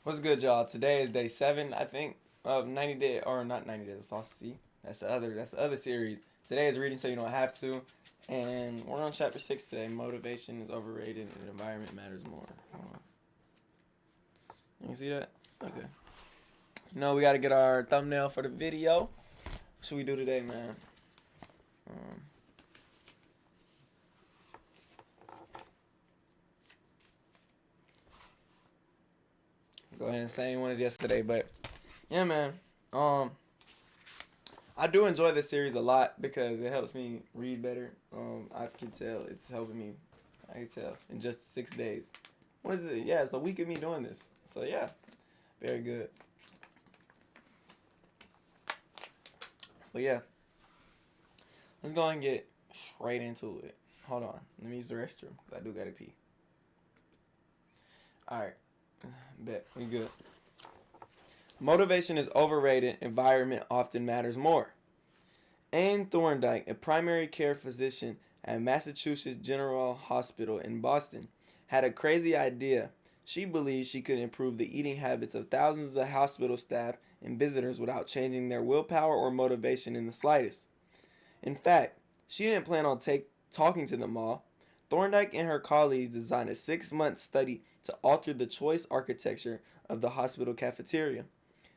What's good, y'all? Today is day 7, I think, of 90 Day or not 90 Days of Sauce. See, that's the other series. Today is reading so you don't have to, and we're on chapter 6 today. Motivation is overrated, and the environment matters more. Hold on. You can see that? Okay. We got to get our thumbnail for the video. What should we do today, man? Um, Go ahead and same one as yesterday, but yeah, man. Um, I do enjoy this series a lot because it helps me read better. I can tell it's helping me. I can tell in just 6 days. What is it? Yeah, it's a week of me doing this. So yeah, very good. But yeah, let's go and get straight into it. Hold on, let me use the restroom. I do gotta pee. All right, bet we good. Motivation is overrated. Environment often matters more. Anne Thorndike, a primary care physician at Massachusetts General Hospital in Boston, had a crazy idea. She believed she could improve the eating habits of thousands of hospital staff and visitors without changing their willpower or motivation in the slightest. In fact, she didn't plan on talking to them all. Thorndike and her colleagues designed a 6 month study to alter the choice architecture of the hospital cafeteria.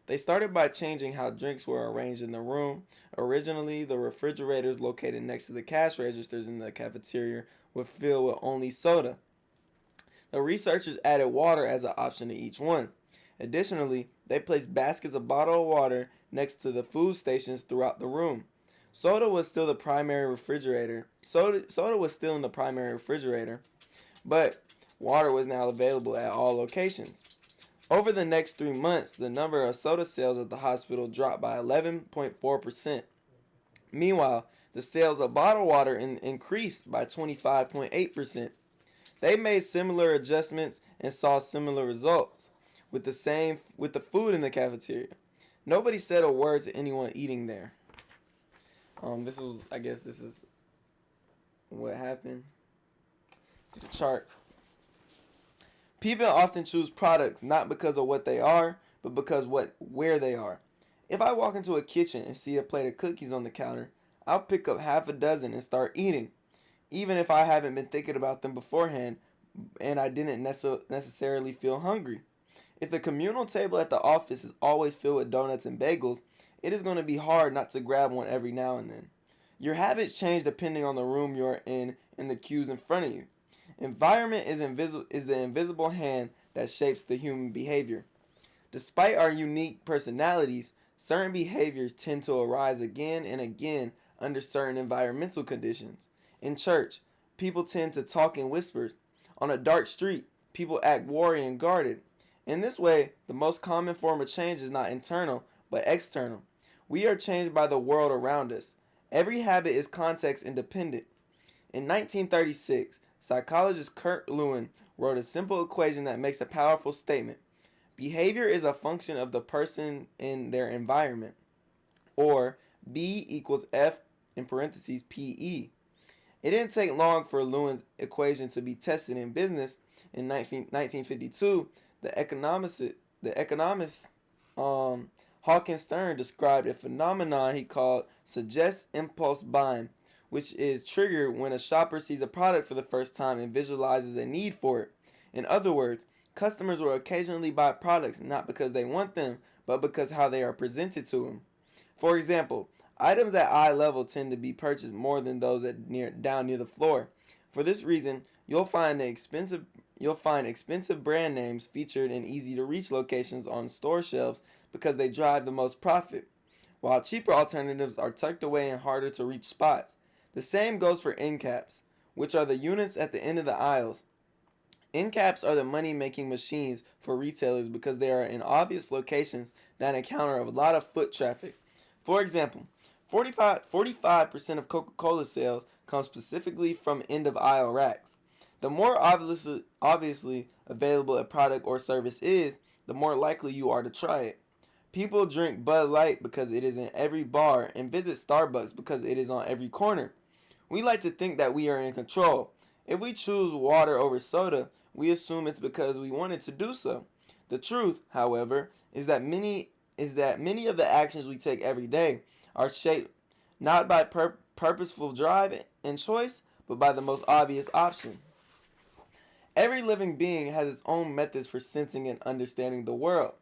They started by changing how drinks were arranged in the room. Originally, the refrigerators located next to the cash registers in the cafeteria were filled with only soda. The researchers added water as an option to each one. Additionally, they placed baskets of bottled water next to the food stations throughout the room. Soda was still the primary refrigerator. Soda was still in the primary refrigerator, but water was now available at all locations. Over the next 3 months, the number of soda sales at the hospital dropped by 11.4%. Meanwhile, the sales of bottled water increased by 25.8%. They made similar adjustments and saw similar results with the food in the cafeteria. Nobody said a word to anyone eating there. This was I guess this is what happened. See the chart. People often choose products not because of what they are, but because where they are. If I walk into a kitchen and see a plate of cookies on the counter, I'll pick up half a dozen and start eating, even if I haven't been thinking about them beforehand and I didn't necessarily feel hungry. If the communal table at the office is always filled with donuts and bagels, it is going to be hard not to grab one every now and then. Your habits change depending on the room you're in and the cues in front of you. Environment is the invisible hand that shapes the human behavior. Despite our unique personalities, certain behaviors tend to arise again and again under certain environmental conditions. In church, people tend to talk in whispers. On a dark street, people act wary and guarded. In this way, the most common form of change is not internal, but external. We are changed by the world around us. Every habit is context independent. In 1936, psychologist Kurt Lewin wrote a simple equation that makes a powerful statement. Behavior is a function of the person in their environment, or B equals F in parentheses PE. It didn't take long for Lewin's equation to be tested in business. In 1952, the economist Hawkins Stern described a phenomenon he called suggest impulse buying, which is triggered when a shopper sees a product for the first time and visualizes a need for it. In other words, customers will occasionally buy products not because they want them, but because how they are presented to them. For example, items at eye level tend to be purchased more than those down near the floor. For this reason, you'll find expensive brand names featured in easy to reach locations on store shelves because they drive the most profit, while cheaper alternatives are tucked away in harder to reach spots. The same goes for end caps, which are the units at the end of the aisles. End caps are the money making machines for retailers because they are in obvious locations that encounter a lot of foot traffic. For example, 45% of Coca Cola sales come specifically from end of aisle racks. The more obviously available a product or service is, the more likely you are to try it. People drink Bud Light because it is in every bar and visit Starbucks because it is on every corner. We like to think that we are in control. If we choose water over soda, we assume it's because we wanted to do so. The truth, however, is that many of the actions we take every day are shaped not by purposeful drive and choice, but by the most obvious option. Every living being has its own methods for sensing and understanding the world.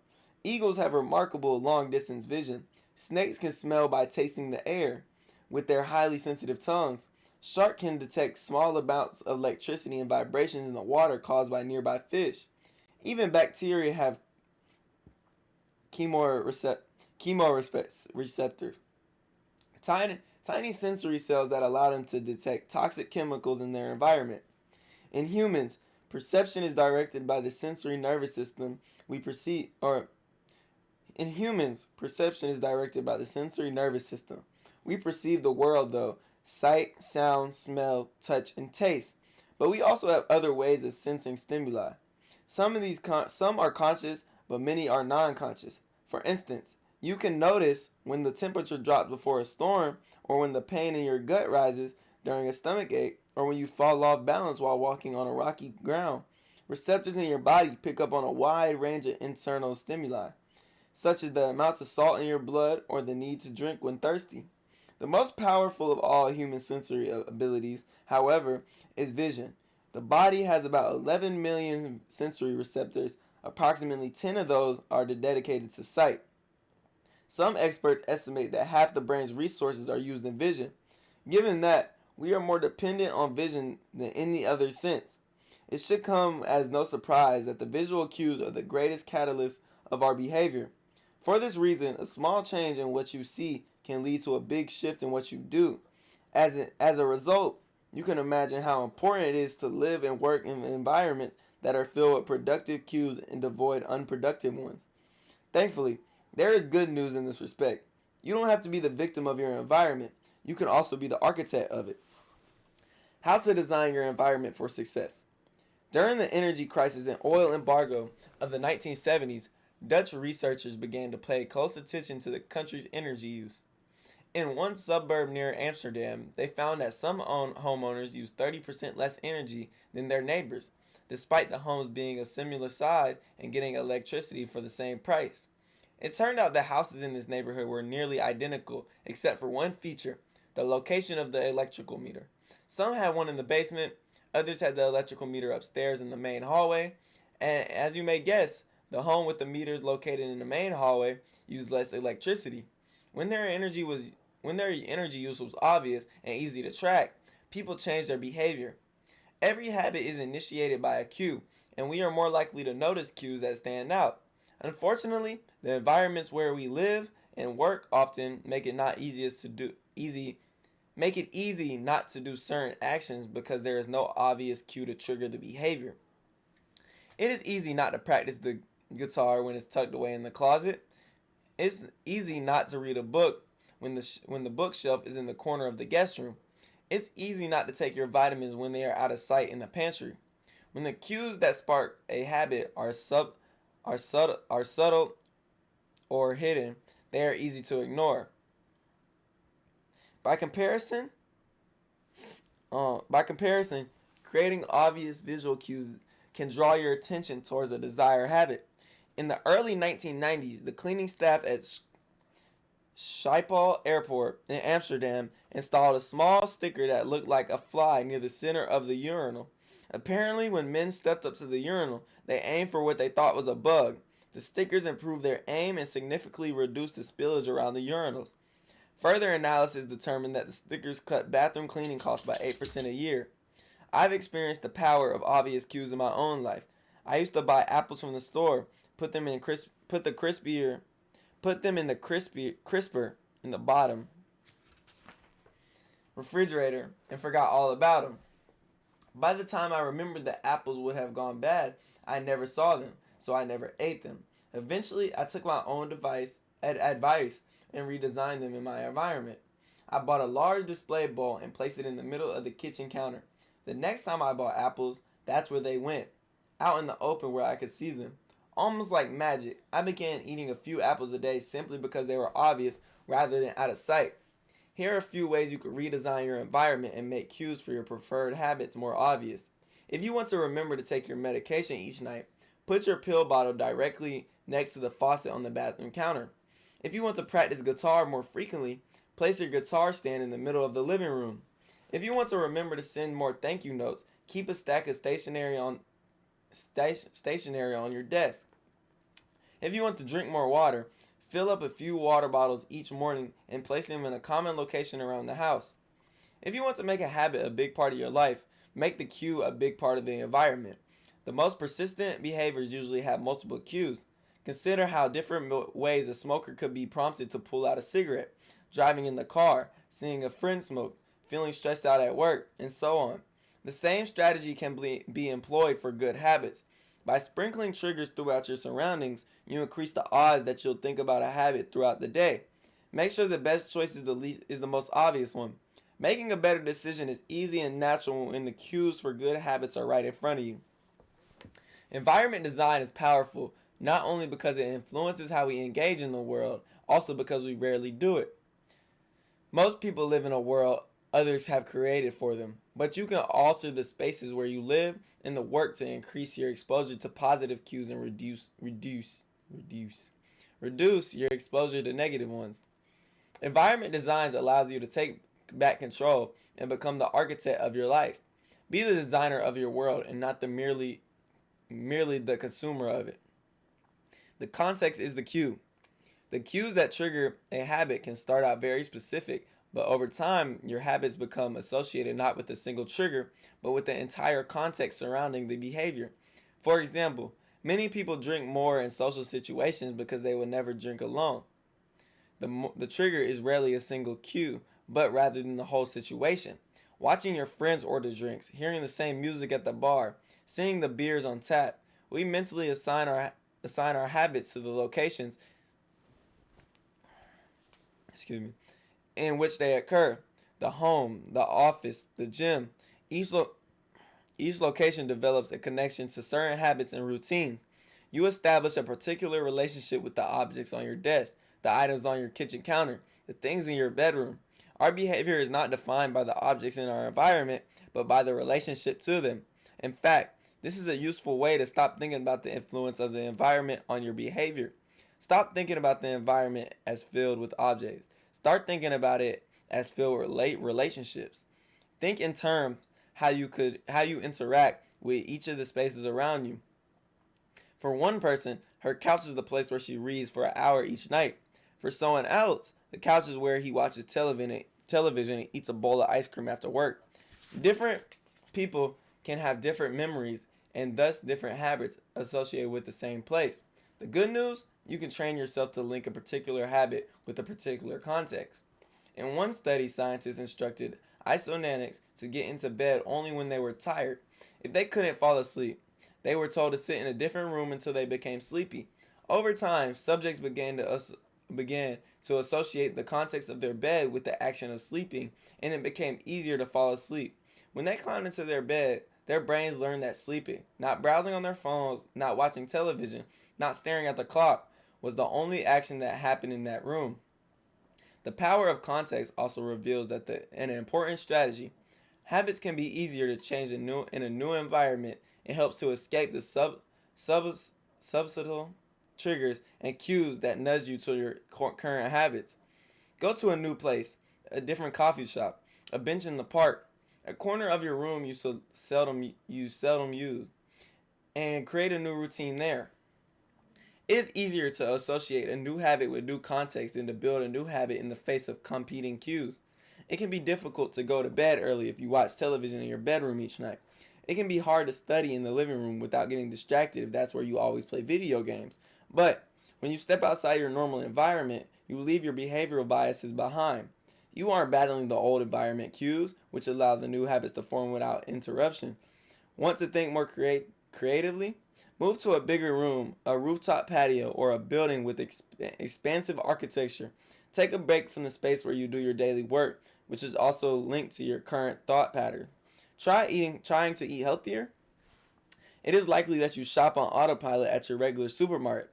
Eagles have remarkable long distance vision. Snakes can smell by tasting the air with their highly sensitive tongues. Shark can detect small amounts of electricity and vibrations in the water caused by nearby fish. Even bacteria have chemoreceptors, tiny sensory cells that allow them to detect toxic chemicals in their environment. In humans, perception is directed by the sensory nervous system we perceive, or in humans, perception is directed by the sensory nervous system. We perceive the world though sight, sound, smell, touch, and taste. But we also have other ways of sensing stimuli. Some are conscious, but many are non-conscious. For instance, you can notice when the temperature drops before a storm, or when the pain in your gut rises during a stomach ache, or when you fall off balance while walking on a rocky ground. Receptors in your body pick up on a wide range of internal stimuli, such as the amounts of salt in your blood or the need to drink when thirsty. The most powerful of all human sensory abilities, however, is vision. The body has about 11 million sensory receptors. Approximately 10 of those are dedicated to sight. Some experts estimate that half the brain's resources are used in vision. Given that, we are more dependent on vision than any other sense. It should come as no surprise that the visual cues are the greatest catalyst of our behavior. For this reason, a small change in what you see can lead to a big shift in what you do. As a result, you can imagine how important it is to live and work in environments that are filled with productive cues and devoid unproductive ones. Thankfully, there is good news in this respect. You don't have to be the victim of your environment. You can also be the architect of it. How to design your environment for success. During the energy crisis and oil embargo of the 1970s, Dutch researchers began to pay close attention to the country's energy use. In one suburb near Amsterdam, they found that some homeowners used 30% less energy than their neighbors, despite the homes being a similar size and getting electricity for the same price. It turned out the houses in this neighborhood were nearly identical, except for one feature: the location of the electrical meter. Some had one in the basement, others had the electrical meter upstairs in the main hallway, and as you may guess, the home with the meters located in the main hallway used less electricity. When their energy was when their energy use was obvious and easy to track, people changed their behavior. Every habit is initiated by a cue, and we are more likely to notice cues that stand out. Unfortunately, the environments where we live and work often make it easy not to do certain actions because there is no obvious cue to trigger the behavior. It is easy not to practice the guitar when it's tucked away in the closet. It's easy not to read a book when the bookshelf is in the corner of the guest room. It's easy not to take your vitamins when they are out of sight in the pantry. When the cues that spark a habit are subtle or hidden, they are easy to ignore. By comparison, by comparison, creating obvious visual cues can draw your attention towards a desired habit. In the early 1990s, the cleaning staff at Schiphol Airport in Amsterdam installed a small sticker that looked like a fly near the center of the urinal. Apparently, when men stepped up to the urinal, they aimed for what they thought was a bug. The stickers improved their aim and significantly reduced the spillage around the urinals. Further analysis determined that the stickers cut bathroom cleaning costs by 8% a year. I've experienced the power of obvious cues in my own life. I used to buy apples from the store, put them in crisper in the bottom refrigerator, and forgot all about them. By the time I remembered the apples would have gone bad, I never saw them, so I never ate them. Eventually, I took my own advice and redesigned them in my environment. I bought a large display bowl and placed it in the middle of the kitchen counter. The next time I bought apples, that's where they went, out in the open where I could see them. Almost like magic, I began eating a few apples a day simply because they were obvious rather than out of sight. Here are a few ways you could redesign your environment and make cues for your preferred habits more obvious. If you want to remember to take your medication each night, Put your pill bottle directly next to the faucet on the bathroom counter. If you want to practice guitar more frequently, place your guitar stand in the middle of the living room. If you want to remember to send more thank you notes, keep a stack of stationery on your desk. If you want to drink more water, fill up a few water bottles each morning and place them in a common location around the house. If you want to make a habit a big part of your life, make the cue a big part of the environment. The most persistent behaviors usually have multiple cues. Consider how different ways a smoker could be prompted to pull out a cigarette, driving in the car, seeing a friend smoke, feeling stressed out at work, and so on. The same strategy can be employed for good habits. By sprinkling triggers throughout your surroundings, you increase the odds that you'll think about a habit throughout the day. Make sure the best choice is the most obvious one. Making a better decision is easy and natural when the cues for good habits are right in front of you. Environment design is powerful, not only because it influences how we engage in the world, also because we rarely do it. Most people live in a world others have created for them, but you can alter the spaces where you live and the work to increase your exposure to positive cues and reduce your exposure to negative ones. Environment design allows you to take back control and become the architect of your life. Be the designer of your world and not merely the consumer of it. The context is the cue. The cues that trigger a habit can start out very specific, but over time, your habits become associated not with a single trigger, but with the entire context surrounding the behavior. For example, many people drink more in social situations because they will never drink alone. The trigger is rarely a single cue, but rather than the whole situation. Watching your friends order drinks, hearing the same music at the bar, seeing the beers on tap, we mentally assign our habits to the locations in which they occur. The home, the office, the gym. Each location develops a connection to certain habits and routines. You establish a particular relationship with the objects on your desk, the items on your kitchen counter, the things in your bedroom. Our behavior is not defined by the objects in our environment, but by the relationship to them. In fact, this is a useful way to stop thinking about the influence of the environment on your behavior. Stop thinking about the environment as filled with objects. Start thinking about it as filled with relationships. Think in terms how you interact with each of the spaces around you. For one person, her couch is the place where she reads for an hour each night. For someone else, the couch is where he watches television and eats a bowl of ice cream after work. Different people can have different memories and thus different habits associated with the same place. The good news, you can train yourself to link a particular habit with a particular context. In one study, scientists instructed isonanics to get into bed only when they were tired. If they couldn't fall asleep, they were told to sit in a different room until they became sleepy. Over time, subjects began to associate the context of their bed with the action of sleeping, and it became easier to fall asleep. When they climbed into their bed, their brains learned that sleeping, not browsing on their phones, not watching television, not staring at the clock, was the only action that happened in that room. The power of context also reveals that an important strategy. Habits can be easier to change in a new environment. It helps to escape the subtle triggers and cues that nudge you to your current habits. Go to a new place, a different coffee shop, a bench in the park, a corner of your room you seldom use, and create a new routine there. It is easier to associate a new habit with new context than to build a new habit in the face of competing cues. It can be difficult to go to bed early if you watch television in your bedroom each night. It can be hard to study in the living room without getting distracted if that's where you always play video games. But when you step outside your normal environment, you leave your behavioral biases behind. You aren't battling the old environment cues, which allow the new habits to form without interruption. Want to think more creatively? Move to a bigger room, a rooftop patio, or a building with expansive architecture. Take a break from the space where you do your daily work, which is also linked to your current thought pattern. Trying to eat healthier? It is likely that you shop on autopilot at your regular supermarket.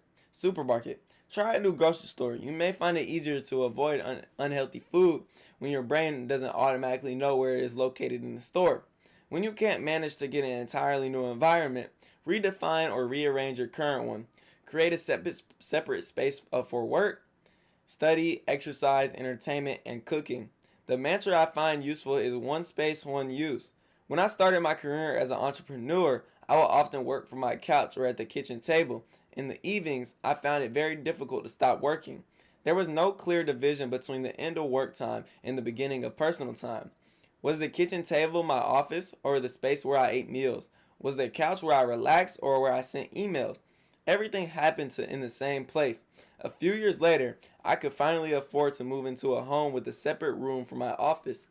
Try a new grocery store. You may find it easier to avoid unhealthy food when your brain doesn't automatically know where it is located in the store. When you can't manage to get an entirely new environment, redefine or rearrange your current one. Create a separate space for work, study, exercise, entertainment, and cooking. The mantra I find useful is one space, one use. When I started my career as an entrepreneur, I would often work from my couch or at the kitchen table. In the evenings, I found it very difficult to stop working. There was no clear division between the end of work time and the beginning of personal time. Was the kitchen table my office or the space where I ate meals? Was the couch where I relaxed or where I sent emails? Everything happened in the same place. A few years later, I could finally afford to move into a home with a separate room for my office.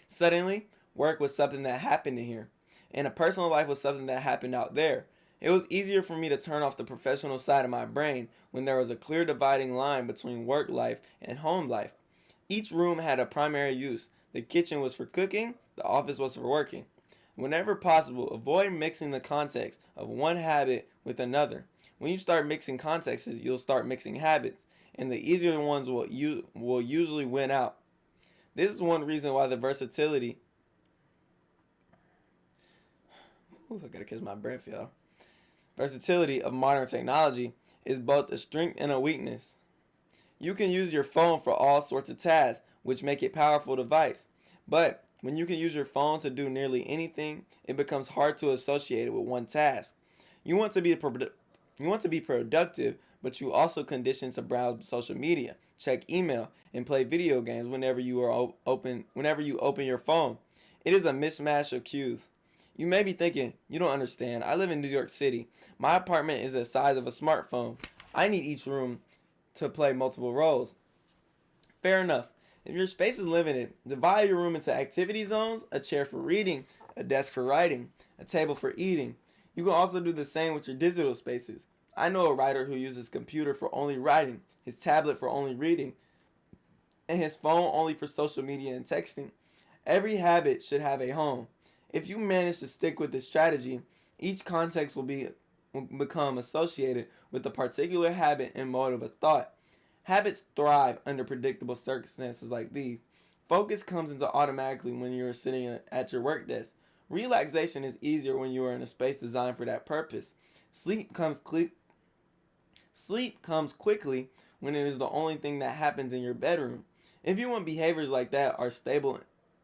Suddenly, work was something that happened in here, and a personal life was something that happened out there. It was easier for me to turn off the professional side of my brain when there was a clear dividing line between work life and home life. Each room had a primary use. The kitchen was for cooking, the office was for working. Whenever possible, avoid mixing the context of one habit with another. When you start mixing contexts, you'll start mixing habits, and the easier ones will usually win out. This is one reason why the versatility. I gotta catch my breath, y'all. Versatility of modern technology is both a strength and a weakness. You can use your phone for all sorts of tasks, which make it a powerful device. But when you can use your phone to do nearly anything, it becomes hard to associate it with one task. You want to be productive, but you also conditioned to browse social media, check email, and play video games whenever you open your phone. It is a mismatch of cues. You may be thinking, you don't understand. I live in New York City. My apartment is the size of a smartphone. I need each room to play multiple roles. Fair enough. If your space is limited, divide your room into activity zones, a chair for reading, a desk for writing, a table for eating. You can also do the same with your digital spaces. I know a writer who uses his computer for only writing, his tablet for only reading, and his phone only for social media and texting. Every habit should have a home. If you manage to stick with this strategy, each context will become associated with a particular habit and mode of a thought. Habits thrive under predictable circumstances like these. Focus comes into automatically when you're sitting at your work desk. Relaxation is easier when you are in a space designed for that purpose. Sleep comes quickly when it is the only thing that happens in your bedroom. If you want behaviors like that are stable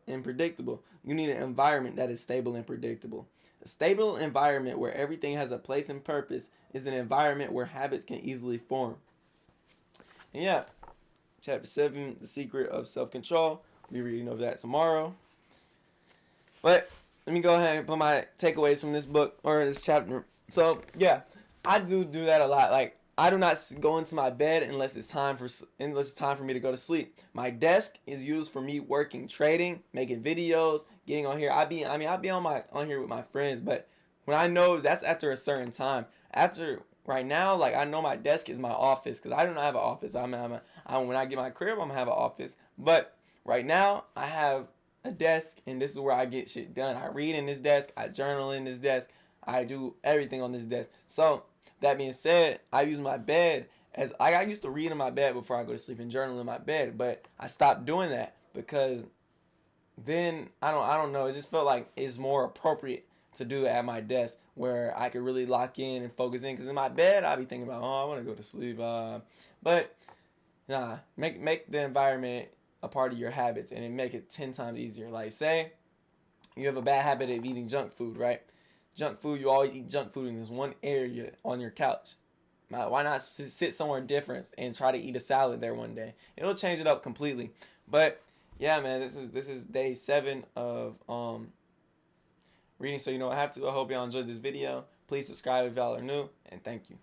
and predictable, you need an environment that is stable and predictable. A stable environment where everything has a place and purpose is an environment where habits can easily form. And yeah, chapter 7, The Secret of Self-Control. I'll be reading over that tomorrow. But let me go ahead and put my takeaways from this book or this chapter. So yeah, I do that a lot. Like I do not go into my bed unless it's time for me to go to sleep. My desk is used for me working, trading, making videos, getting on here. I'll be on here with my friends, but when I know that's after a certain time. After right now, like I know my desk is my office because I do not have an office. When I get my crib, I'm gonna have an office. But right now, I have a desk, and this is where I get shit done. I read in this desk, I journal in this desk, I do everything on this desk. So that being said, I use my bed as I used to read in my bed before I go to sleep and journal in my bed, but I stopped doing that because then I don't know. It just felt like it's more appropriate to do it at my desk where I could really lock in and focus in. Because in my bed, I'll be thinking about, I want to go to sleep. But nah, make the environment a part of your habits and it make it 10 times easier. Like say you have a bad habit of eating junk food, right? Junk food, you always eat junk food in this one area on your couch. Why not sit somewhere different and try to eat a salad there one day? It'll change it up completely. But yeah, man, this is day 7 of reading. So you know what I have to. I hope y'all enjoyed this video. Please subscribe if y'all are new, and thank you.